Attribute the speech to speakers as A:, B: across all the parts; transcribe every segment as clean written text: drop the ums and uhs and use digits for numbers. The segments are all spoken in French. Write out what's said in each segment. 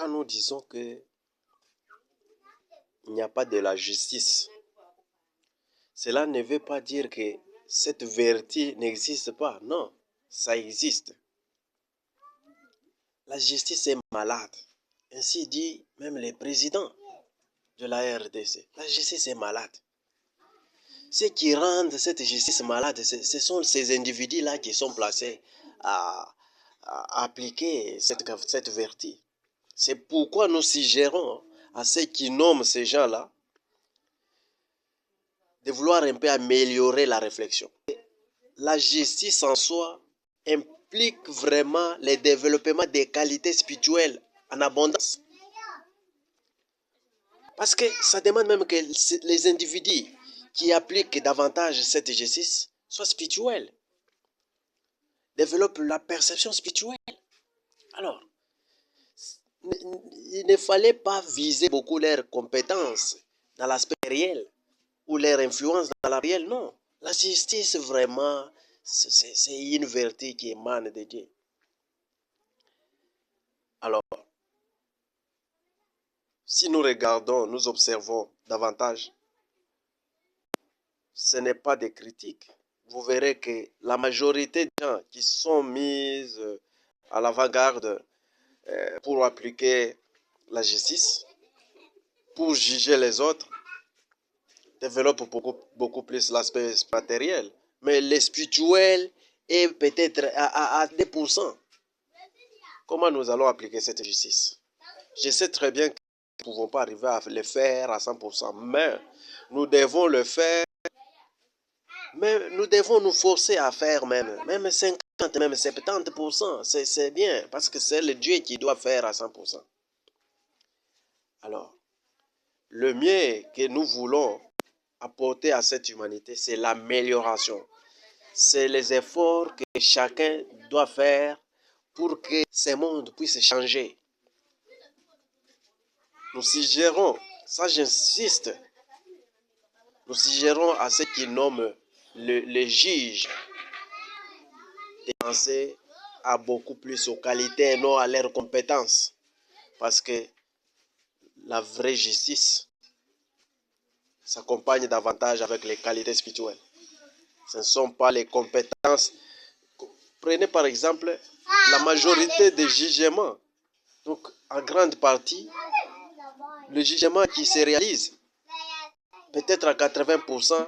A: quand nous disons qu'il n'y a pas de la justice, cela ne veut pas dire que cette vérité n'existe pas. Non, ça existe. La justice est malade. Ainsi dit même le président de la RDC. La justice est malade. Ce qui rend cette justice malade, ce sont ces individus-là qui sont placés à appliquer cette vertu. C'est pourquoi nous suggérons à ceux qui nomment ces gens-là de vouloir un peu améliorer la réflexion. La justice en soi implique vraiment le développement des qualités spirituelles en abondance. Parce que ça demande même que les individus qui appliquent davantage cette justice soient spirituels, développent la perception spirituelle. Alors, il ne fallait pas viser beaucoup leurs compétences dans l'aspect réel ou leur influence dans la réelle, non. La justice, vraiment, c'est une vertu qui émane de Dieu. Alors, si nous regardons, nous observons davantage, ce n'est pas des critiques. Vous verrez que la majorité des gens qui sont mis à l'avant-garde pour appliquer la justice, pour juger les autres, développent beaucoup plus l'aspect matériel. Mais le spirituel est peut-être à 2%. Comment nous allons appliquer cette justice? Je sais très bien que nous ne pouvons pas arriver à le faire à 100%, mais nous devons le faire. Mais nous devons nous forcer à faire même 50, même 70%. C'est bien, parce que c'est le Dieu qui doit faire à 100%. Alors, le mieux que nous voulons apporter à cette humanité, c'est l'amélioration. C'est les efforts que chacun doit faire pour que ce monde puisse changer. Nous suggérons, ça j'insiste, nous suggérons à ceux qui nomment les juges de penser à beaucoup plus aux qualités et non à leurs compétences. Parce que la vraie justice s'accompagne davantage avec les qualités spirituelles. Ce ne sont pas les compétences. Prenez par exemple la majorité des jugements. Donc, en grande partie, le jugement qui se réalise, peut-être à 80%,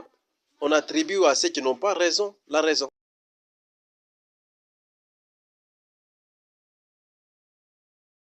A: on attribue à ceux qui n'ont pas raison la raison.